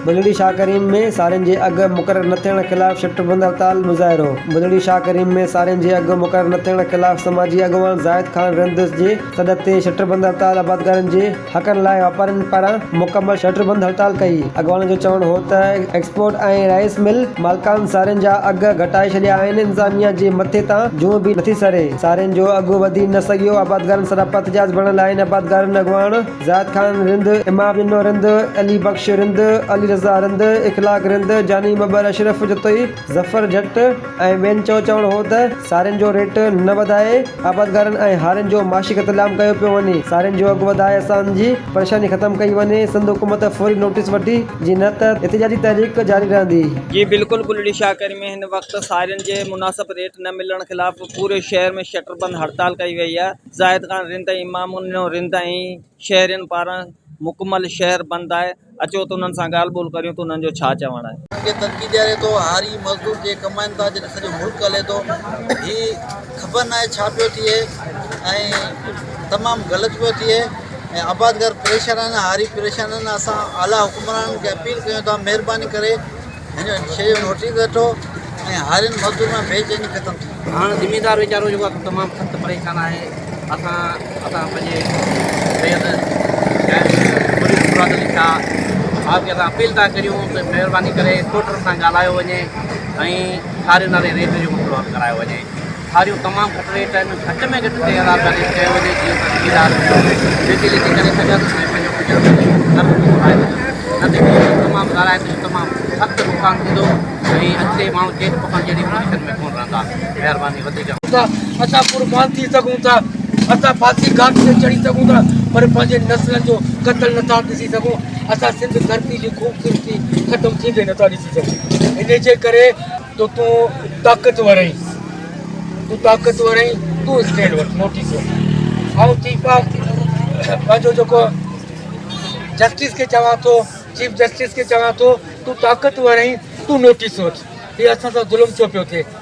बुलड़ी शाह करीम में सारिन जे अघ मुक़रर न थियण ख़िलाफ़ शटरबंद हड़ताल मुज़ाहिरो। बुलड़ी शाह करीम में सारिन जे अघ मुक़रर न थियण ख़िलाफ़ समाजी अॻवान ज़ाहिद ख़ान रिंद जे सदद ते शटरबंद हड़ताल आबादकारनि जे हक़नि लाइ वापारियुनि पारां मुकमल शटरबंद हड़ताल कई। अॻवान जो चवणु हो त एक्सपोर्ट ऐं राइस मिल मालिकान सारिन जा अघ घटाए छॾिया आहिनि। इंतज़ामिया जे मथे तां जूं बि नथी सरे। सारिन जो अघु वधी न सघियो। आबादकारनि सरापा एहतिजाज बणियल आहिनि। आबादकारनि अॻवान ज़ाहिद ख़ान रिंद, इमाम जिन्नो रिंद, अली बख्श रिंद, अली रज़ा रिंद, इख़लाक़ रिंद, जानी मबर अशरफ जतोई, ज़फ़र जट ऐं ॿियनि जो चवणु हो त सारिन जो रेट न वधाए आबादकारनि ऐं हारियुनि जो माशी क़त्लेआम कयो पियो वञे। सारिन जो अघु वधाए असांजी परेशानी ख़त्म कई वञे। सिंध हुकूमत फौरी नोटिस वठी, जी न त एहतिजाजी तहरीक जारी रहंदी। जी बिल्कुल, बुलड़ी शाह करीम में हिन वक्त सारिन जे मुनासिब रेट न मिलण खिलाफ़ पूरे शहर में शटरबंद हड़ताल कई वई है। ज़ाहिद ख़ान रिंद, इमाम जिन्नो रिंद ऐं शहरियुनि पारां मुकमल शहर बंद है। अचो तो उन्हनि सां ॻाल्हि ॿोल करियूं तो उन्हनि जो छा चवणु आहे। तरक़ी ॾियारे थो, हारी मज़दूर जे कमाइनि था, जॾहिं सॼो मुल्क हले थो। ही ख़बर न आहे छा पियो थिए ऐं तमामु ग़लति पियो थिए ऐं आबादगार परेशान आहिनि, हारी परेशान आहिनि। असां आला हुकुमराननि खे अपील कयूं था, महिरबानी करे हिन शइ नोटिस वठो ऐं हारियुनि मज़दूर में बेचैनी ख़तमु थी। हाँ, ज़िम्मेदार वीचारो जो तमाम सख्त परेशान है। असां आपके अपील था करूँ तो मेहरबानी करे कोर्टर सां ॻाल्हायो वञे ऐं हारियुनि वारे रेट जो मसलो हल करायो वञे। हारियूं तमामु घटि रेट आहिनि, घटि में घटि 3000 रुपया रेट कयो वञे, जीअं त ज़िमीदार जेके लेके करे सघनि ऐं पंहिंजो न त तमामु ॻाल्हाए तमामु सख़्तु नुक़सानु थींदो ऐं अॻिते माण्हू चेक पकड़ जहिड़ी पोजीशन में कोन रहंदा। महिरबानी वधीक असां कुर्बान थी सघूं था, असां फांसी घाट ते चढ़ी सघूं था, पर पंहिंजे नस्लनि जो क़त्ल नथा ॾिसी सघूं। असां सिंध धरती जी ख़ूबसूरती ख़तमु थींदे नथा ॾिसी सघूं। इन जे करे तो तूं ताक़तवर आहीं, तूं स्टैंड वठि, नोटिस वठि। ऐं चीफ पंहिंजो जेको जस्टिस खे चवां थो, चीफ जस्टिस खे चवां थो, तूं ताक़तवर आहीं, तूं नोटिस वठि। हीअ असां सां ज़ुल्म छो पियो थिए।